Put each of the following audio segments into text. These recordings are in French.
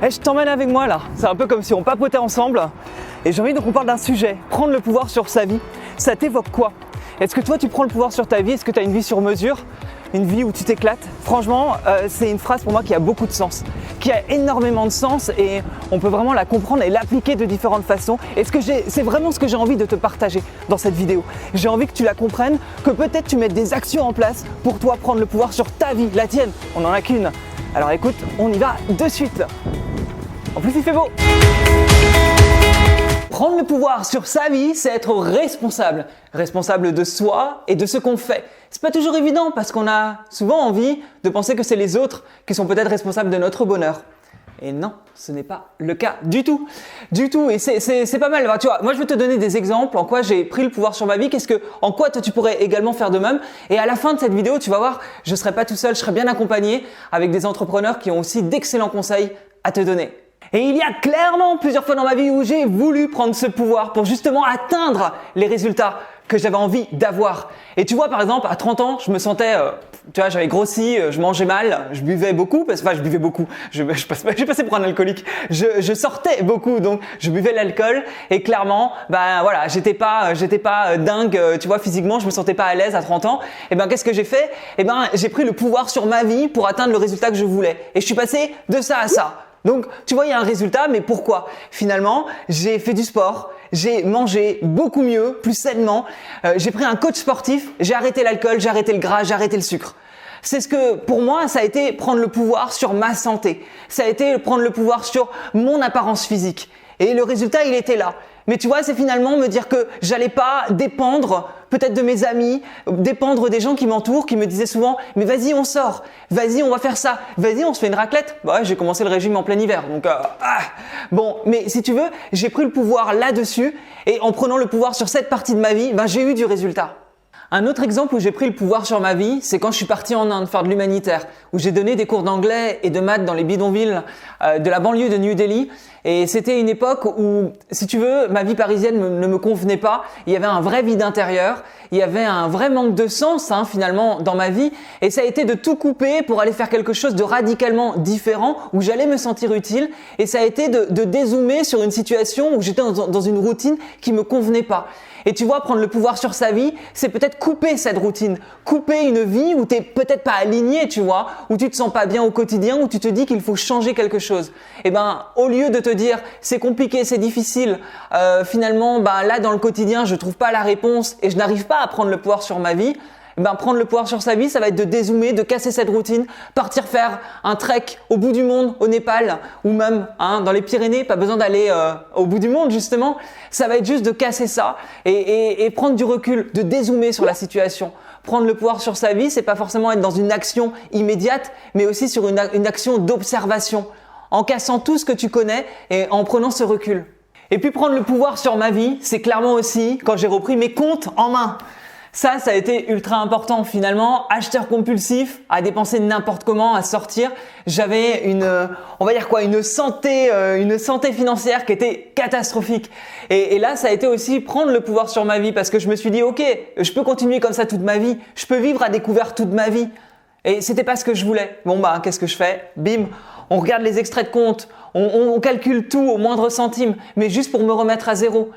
Je t'emmène avec moi là, c'est un peu comme si on papotait ensemble et j'ai envie qu'on parle d'un sujet, prendre le pouvoir sur sa vie. Ça t'évoque quoi? Est-ce que toi tu prends le pouvoir sur ta vie? Est-ce que tu as une vie sur mesure? Une vie où tu t'éclates? Franchement, c'est une phrase pour moi qui a beaucoup de sens, qui a énormément de sens et on peut vraiment la comprendre et l'appliquer de différentes façons. Et c'est vraiment ce que j'ai envie de te partager dans cette vidéo. J'ai envie que tu la comprennes, que peut-être tu mettes des actions en place pour toi prendre le pouvoir sur ta vie, la tienne. On n'en a qu'une. Alors écoute, on y va de suite. En plus, il fait beau. Prendre le pouvoir sur sa vie, c'est être responsable. Responsable de soi et de ce qu'on fait. C'est pas toujours évident parce qu'on a souvent envie de penser que c'est les autres qui sont peut-être responsables de notre bonheur. Et non, ce n'est pas le cas du tout. Du tout. Et c'est pas mal. Tu vois, moi je vais te donner des exemples en quoi j'ai pris le pouvoir sur ma vie. En quoi toi tu pourrais également faire de même. Et à la fin de cette vidéo, tu vas voir, je serai pas tout seul, je serai bien accompagné avec des entrepreneurs qui ont aussi d'excellents conseils à te donner. Et il y a clairement plusieurs fois dans ma vie où j'ai voulu prendre ce pouvoir pour justement atteindre les résultats que j'avais envie d'avoir. Et tu vois, par exemple, à 30 ans, je me sentais, j'avais grossi, je mangeais mal, je buvais beaucoup, je buvais beaucoup, je passais pour un alcoolique, je sortais beaucoup, donc je buvais l'alcool et clairement, j'étais pas dingue, tu vois, physiquement, je me sentais pas à l'aise à 30 ans. Et qu'est-ce que j'ai fait? J'ai pris le pouvoir sur ma vie pour atteindre le résultat que je voulais. Et je suis passé de ça à ça. Donc, tu vois, il y a un résultat, mais pourquoi? Finalement, j'ai fait du sport, j'ai mangé beaucoup mieux, plus sainement, j'ai pris un coach sportif, j'ai arrêté l'alcool, j'ai arrêté le gras, j'ai arrêté le sucre. C'est ce que, pour moi, ça a été prendre le pouvoir sur ma santé. Ça a été prendre le pouvoir sur mon apparence physique. Et le résultat, il était là. Mais tu vois, c'est finalement me dire que j'allais pas dépendre peut-être de mes amis, dépendre des gens qui m'entourent, qui me disaient souvent « mais vas-y, on sort, vas-y, on va faire ça, vas-y, on se fait une raclette ». Ouais, j'ai commencé le régime en plein hiver, donc Bon, mais si tu veux, j'ai pris le pouvoir là-dessus et en prenant le pouvoir sur cette partie de ma vie, j'ai eu du résultat. Un autre exemple où j'ai pris le pouvoir sur ma vie, c'est quand je suis parti en Inde faire de l'humanitaire, où j'ai donné des cours d'anglais et de maths dans les bidonvilles de la banlieue de New Delhi. Et c'était une époque où, si tu veux, ma vie parisienne ne me convenait pas. Il y avait un vrai vide intérieur, il y avait un vrai manque de sens finalement dans ma vie. Et ça a été de tout couper pour aller faire quelque chose de radicalement différent, où j'allais me sentir utile. Et ça a été de dézoomer sur une situation où j'étais dans une routine qui me convenait pas. Et tu vois, prendre le pouvoir sur sa vie, c'est peut-être couper cette routine, couper une vie où t'es peut-être pas aligné, tu vois, où tu te sens pas bien au quotidien, où tu te dis qu'il faut changer quelque chose. Au lieu de te dire c'est compliqué, c'est difficile, finalement, là dans le quotidien, je trouve pas la réponse et je n'arrive pas à prendre le pouvoir sur ma vie. Prendre le pouvoir sur sa vie, ça va être de dézoomer, de casser cette routine, partir faire un trek au bout du monde, au Népal, ou même dans les Pyrénées, pas besoin d'aller au bout du monde justement. Ça va être juste de casser ça et prendre du recul, de dézoomer sur la situation. Prendre le pouvoir sur sa vie, c'est pas forcément être dans une action immédiate, mais aussi sur une action d'observation, en cassant tout ce que tu connais et en prenant ce recul. Et puis prendre le pouvoir sur ma vie, c'est clairement aussi quand j'ai repris mes comptes en main. Ça a été ultra important finalement. Acheteur compulsif, à dépenser n'importe comment, à sortir. J'avais une santé financière qui était catastrophique. Et là, ça a été aussi prendre le pouvoir sur ma vie parce que je me suis dit, ok, je peux continuer comme ça toute ma vie. Je peux vivre à découvert toute ma vie. Et c'était pas ce que je voulais. Qu'est-ce que je fais? Bim, on regarde les extraits de compte, on calcule tout au moindre centime, mais juste pour me remettre à zéro.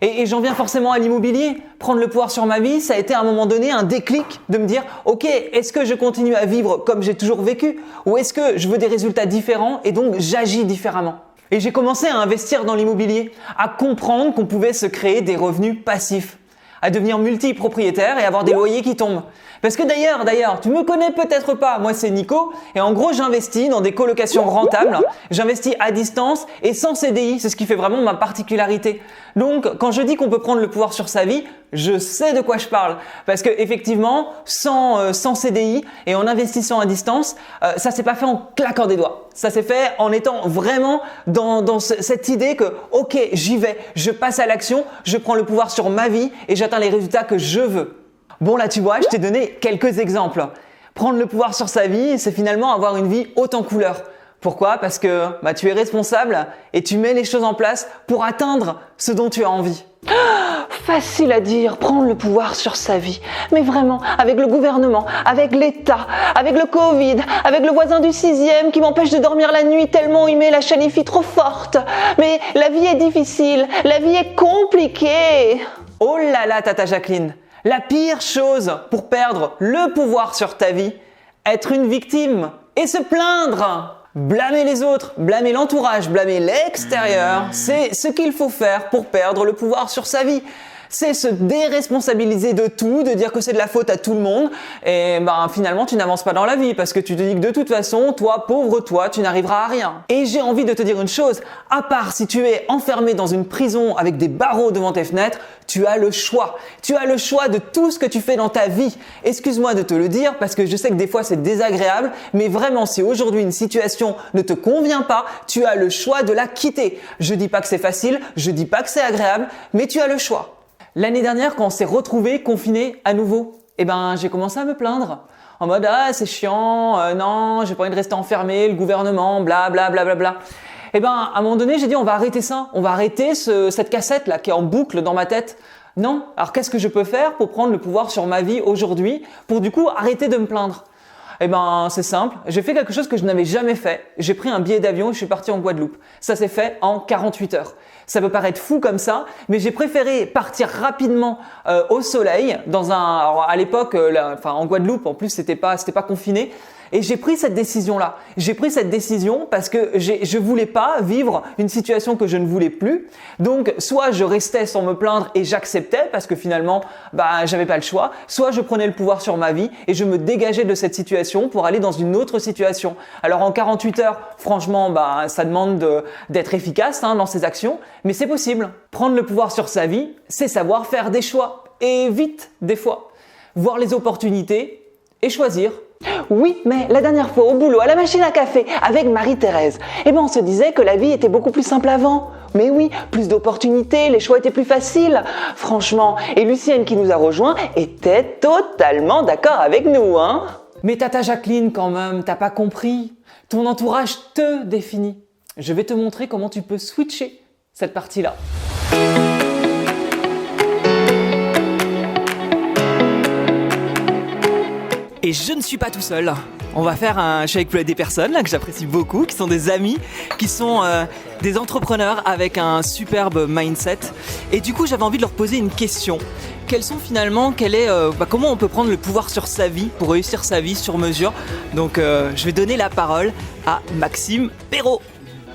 Et j'en viens forcément à l'immobilier. Prendre le pouvoir sur ma vie, ça a été à un moment donné un déclic de me dire « Ok, est-ce que je continue à vivre comme j'ai toujours vécu ou est-ce que je veux des résultats différents et donc j'agis différemment ?» Et j'ai commencé à investir dans l'immobilier, à comprendre qu'on pouvait se créer des revenus passifs, à devenir multipropriétaire et avoir des loyers qui tombent. Parce que d'ailleurs, tu me connais peut-être pas, moi c'est Nico, et en gros j'investis dans des colocations rentables, j'investis à distance et sans CDI, c'est ce qui fait vraiment ma particularité. Donc quand je dis qu'on peut prendre le pouvoir sur sa vie, je sais de quoi je parle. Parce que effectivement, sans CDI et en investissant à distance, ça s'est pas fait en claquant des doigts. Ça s'est fait en étant vraiment dans cette idée que ok, j'y vais, je passe à l'action, je prends le pouvoir sur ma vie et j'atteins les résultats que je veux. Bon là tu vois, je t'ai donné quelques exemples. Prendre le pouvoir sur sa vie, c'est finalement avoir une vie haute en couleurs. Pourquoi? Parce que tu es responsable et tu mets les choses en place pour atteindre ce dont tu as envie. facile à dire, prendre le pouvoir sur sa vie. Mais vraiment, avec le gouvernement, avec l'État, avec le Covid, avec le voisin du 6e qui m'empêche de dormir la nuit tellement il met la chalifie trop forte. Mais la vie est difficile, la vie est compliquée. Oh là là, Tata Jacqueline, la pire chose pour perdre le pouvoir sur ta vie, être une victime et se plaindre. Blâmer les autres, blâmer l'entourage, blâmer l'extérieur, c'est ce qu'il faut faire pour perdre le pouvoir sur sa vie. C'est se déresponsabiliser de tout, de dire que c'est de la faute à tout le monde et finalement tu n'avances pas dans la vie parce que tu te dis que de toute façon, toi, pauvre toi, tu n'arriveras à rien. Et j'ai envie de te dire une chose, à part si tu es enfermé dans une prison avec des barreaux devant tes fenêtres, tu as le choix. Tu as le choix de tout ce que tu fais dans ta vie. Excuse-moi de te le dire parce que je sais que des fois c'est désagréable, mais vraiment si aujourd'hui une situation ne te convient pas, tu as le choix de la quitter. Je dis pas que c'est facile, je dis pas que c'est agréable, mais tu as le choix. L'année dernière, quand on s'est retrouvés confinés à nouveau, j'ai commencé à me plaindre. En mode, ah, c'est chiant, non, j'ai pas envie de rester enfermé, le gouvernement, bla bla bla bla bla. À un moment donné, j'ai dit, on va arrêter ça. On va arrêter cette cassette-là qui est en boucle dans ma tête. Non. Alors, qu'est-ce que je peux faire pour prendre le pouvoir sur ma vie aujourd'hui, pour du coup arrêter de me plaindre? C'est simple. J'ai fait quelque chose que je n'avais jamais fait. J'ai pris un billet d'avion et je suis parti en Guadeloupe. Ça s'est fait en 48 heures. Ça peut paraître fou comme ça, mais j'ai préféré partir rapidement au soleil alors à l'époque, en Guadeloupe, en plus c'était pas confiné. Et j'ai pris cette décision-là. J'ai pris cette décision parce que je voulais pas vivre une situation que je ne voulais plus. Donc, soit je restais sans me plaindre et j'acceptais parce que finalement, j'avais pas le choix. Soit je prenais le pouvoir sur ma vie et je me dégageais de cette situation pour aller dans une autre situation. Alors, en 48 heures, franchement, ça demande d'être efficace dans ses actions, mais c'est possible. Prendre le pouvoir sur sa vie, c'est savoir faire des choix. Et vite, des fois. Voir les opportunités et choisir. Oui, mais la dernière fois au boulot, à la machine à café, avec Marie-Thérèse, on se disait que la vie était beaucoup plus simple avant. Mais oui, plus d'opportunités, les choix étaient plus faciles. Franchement, et Lucienne qui nous a rejoints était totalement d'accord avec nous, hein. Mais Tata Jacqueline, quand même, t'as pas compris. Ton entourage te définit. Je vais te montrer comment tu peux switcher cette partie-là. Et je ne suis pas tout seul. On va faire je suis avec des personnes là, que j'apprécie beaucoup, qui sont des amis, qui sont des entrepreneurs avec un superbe mindset. Et du coup, j'avais envie de leur poser une question. Comment on peut prendre le pouvoir sur sa vie pour réussir sa vie sur mesure? Donc, je vais donner la parole à Maxime Perrault.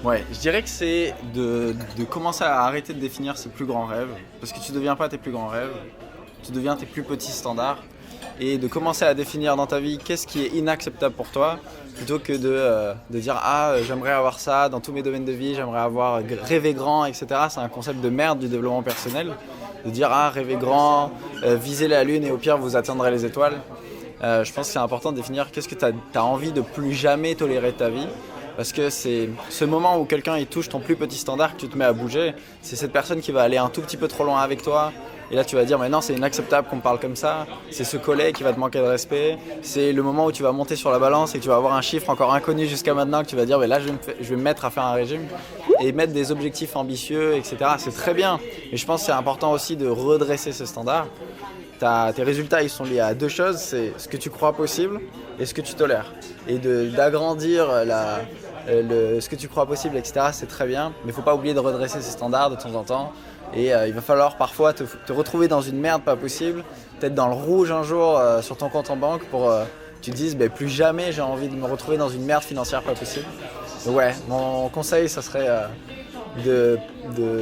Ouais, je dirais que c'est de commencer à arrêter de définir ses plus grands rêves, parce que tu ne deviens pas tes plus grands rêves, tu deviens tes plus petits standards. Et de commencer à définir dans ta vie qu'est-ce qui est inacceptable pour toi, plutôt que de dire « Ah, j'aimerais avoir ça dans tous mes domaines de vie, j'aimerais rêver grand, etc. » C'est un concept de merde du développement personnel. De dire « Ah, rêver grand, viser la lune et au pire vous atteindrez les étoiles. » Je pense que c'est important de définir qu'est-ce que tu as envie de plus jamais tolérer de ta vie. Parce que c'est ce moment où quelqu'un il touche ton plus petit standard que tu te mets à bouger. C'est cette personne qui va aller un tout petit peu trop loin avec toi. Et là tu vas dire mais non c'est inacceptable qu'on me parle comme ça. C'est ce collègue qui va te manquer de respect. C'est le moment où tu vas monter sur la balance et que tu vas avoir un chiffre encore inconnu jusqu'à maintenant que tu vas dire mais là je vais me mettre à faire un régime. Et mettre des objectifs ambitieux etc. C'est très bien. Mais je pense que c'est important aussi de redresser ce standard. Tes résultats ils sont liés à deux choses, c'est ce que tu crois possible et ce que tu tolères. Et d'agrandir ce que tu crois possible, etc. c'est très bien, mais il ne faut pas oublier de redresser ces standards de temps en temps. Et il va falloir parfois te retrouver dans une merde pas possible, peut-être dans le rouge un jour sur ton compte en banque pour que tu te dises plus jamais j'ai envie de me retrouver dans une merde financière pas possible. Donc ouais, mon conseil ça serait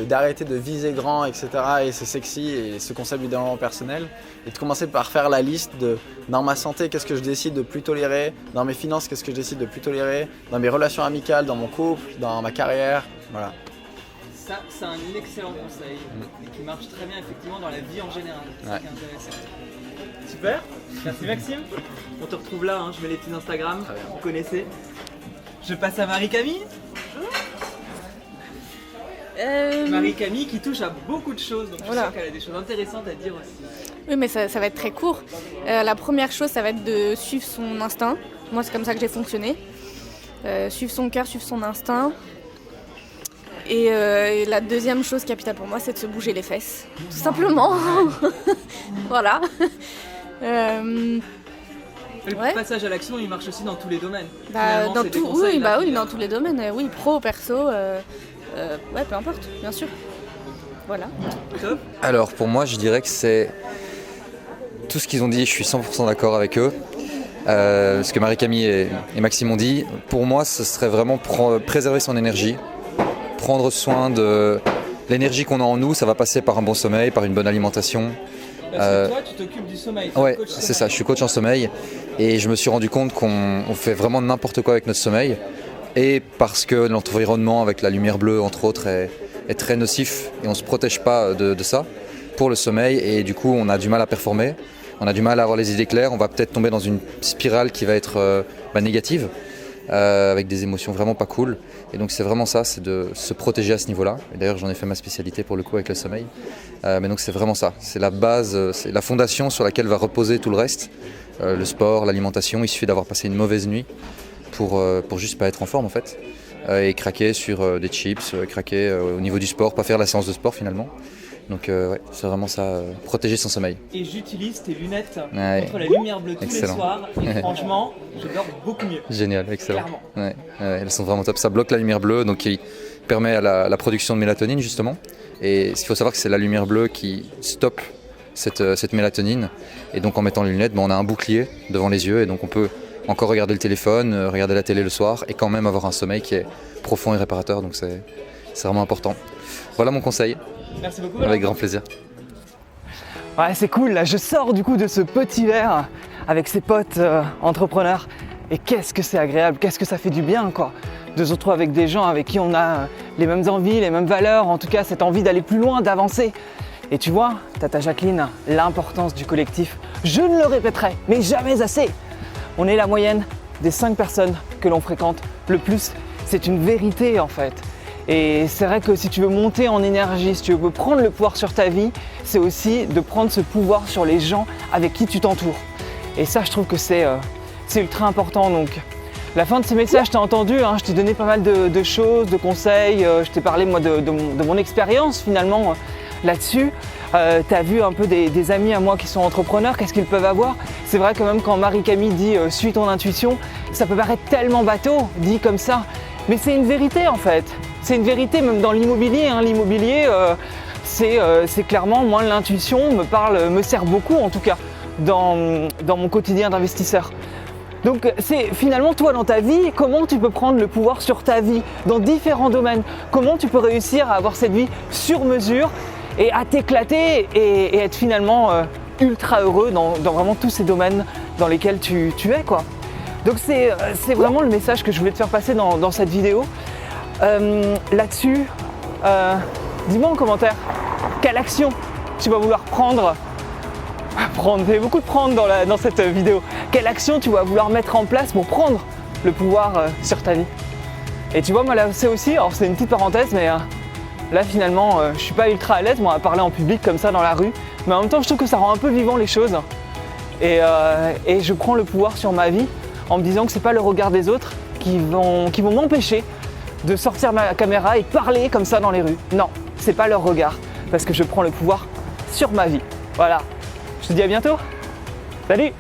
d'arrêter de viser grand, etc. Et c'est sexy et ce concept du développement personnel et de commencer par faire la liste dans ma santé qu'est-ce que je décide de plus tolérer, dans mes finances qu'est-ce que je décide de plus tolérer, dans mes relations amicales, dans mon couple, dans ma carrière, voilà. Ça, c'est un excellent conseil et qui marche très bien effectivement dans la vie en général. C'est ça qui est intéressant. Super, merci Maxime. On te retrouve là, je mets les petits Instagram, vous connaissez. Je passe à Marie-Camille. Marie-Camille qui touche à beaucoup de choses, donc je suis sûre qu'elle a des choses intéressantes à dire aussi. Oui, mais ça va être très court. La première chose, ça va être de suivre son instinct. Moi, c'est comme ça que j'ai fonctionné. Suivre son cœur, suivre son instinct. Et la deuxième chose capitale pour moi, c'est de se bouger les fesses, tout simplement. Voilà. Le Ouais. passage à l'action, il marche aussi dans tous les domaines. Bah, Finalement, dans c'est des tout, conseils, oui, là, oui, qui- dans tous les domaines, oui, pro, perso, ouais, peu importe, bien sûr. Voilà. Top. Alors pour moi je dirais que c'est tout ce qu'ils ont dit, je suis 100% d'accord avec eux. Ce que Marie-Camille et Maxime ont dit, pour moi ce serait vraiment préserver son énergie, prendre soin de l'énergie qu'on a en nous, ça va passer par un bon sommeil, par une bonne alimentation. Parce que toi, tu t'occupes du sommeil. tu es Ouais, coach c'est sommeil. ça, je suis coach en sommeil et je me suis rendu compte qu'on fait vraiment n'importe quoi avec notre sommeil et parce que l'environnement avec la lumière bleue entre autres est très nocif et on ne se protège pas de ça pour le sommeil et du coup on a du mal à performer, on a du mal à avoir les idées claires, on va peut-être tomber dans une spirale qui va être négative avec des émotions vraiment pas cool et donc c'est vraiment ça, c'est de se protéger à ce niveau-là et d'ailleurs j'en ai fait ma spécialité pour le coup avec le sommeil. Mais donc c'est vraiment ça, c'est la base, c'est la fondation sur laquelle va reposer tout le reste. Le sport, l'alimentation, il suffit d'avoir passé une mauvaise nuit pour juste pas être en forme en fait. Et craquer sur des chips, craquer au niveau du sport, pas faire la séance de sport finalement. Donc ouais, c'est vraiment ça, protéger son sommeil. Et j'utilise tes lunettes Ouais. contre la lumière bleue tous Excellent. les soirs. Et franchement, je dors beaucoup mieux. Génial, excellent. Clairement. Ouais, elles sont vraiment top. Ça bloque la lumière bleue, donc qui permet à la production de mélatonine justement. Et il faut savoir que c'est la lumière bleue qui stoppe cette mélatonine. Et donc en mettant les lunettes, on a un bouclier devant les yeux et donc on peut encore regarder le téléphone, regarder la télé le soir et quand même avoir un sommeil qui est profond et réparateur. Donc c'est vraiment important. Voilà mon conseil, Merci beaucoup. avec Valentin. grand plaisir. Ouais, c'est cool. Là, je sors du coup de ce petit verre avec ses potes entrepreneurs. Et qu'est-ce que c'est agréable, qu'est-ce que ça fait du bien, quoi. De se retrouver avec des gens avec qui on a les mêmes envies, les mêmes valeurs, en tout cas cette envie d'aller plus loin, d'avancer. Et tu vois, Tata Jacqueline, l'importance du collectif, je ne le répéterai, mais jamais assez. On est la moyenne des 5 personnes que l'on fréquente le plus. C'est une vérité en fait. Et c'est vrai que si tu veux monter en énergie, si tu veux prendre le pouvoir sur ta vie, c'est aussi de prendre ce pouvoir sur les gens avec qui tu t'entoures. Et ça, je trouve que c'est ultra important. Donc, la fin de ce message, tu as entendu, hein, je t'ai donné pas mal de choses, de conseils, je t'ai parlé moi de mon expérience finalement là-dessus. Tu as vu un peu des amis à moi qui sont entrepreneurs, qu'est-ce qu'ils peuvent avoir. C'est vrai que même quand Marie-Camille dit suis ton intuition, ça peut paraître tellement bateau, dit comme ça, mais c'est une vérité en fait. C'est une vérité même dans l'immobilier. Hein. L'immobilier, c'est clairement, moi l'intuition me sert beaucoup en tout cas dans mon quotidien d'investisseur. Donc c'est finalement toi dans ta vie, comment tu peux prendre le pouvoir sur ta vie dans différents domaines, comment tu peux réussir à avoir cette vie sur mesure et à t'éclater et être finalement ultra heureux dans vraiment tous ces domaines dans lesquels tu es quoi. Donc c'est vraiment le message que je voulais te faire passer dans cette vidéo. Là-dessus, dis-moi en commentaire quelle action tu vas vouloir prendre. Il y a beaucoup de prendre dans cette vidéo. Quelle action tu vas vouloir mettre en place pour prendre le pouvoir sur ta vie. Et tu vois, moi là c'est aussi, alors c'est une petite parenthèse, mais là finalement je suis pas ultra à l'aise moi à parler en public comme ça dans la rue, mais en même temps je trouve que ça rend un peu vivant les choses. Et je prends le pouvoir sur ma vie en me disant que c'est pas le regard des autres qui vont m'empêcher de sortir ma caméra et parler comme ça dans les rues. Non, c'est pas leur regard, parce que je prends le pouvoir sur ma vie. Voilà. Je te dis à bientôt. Salut!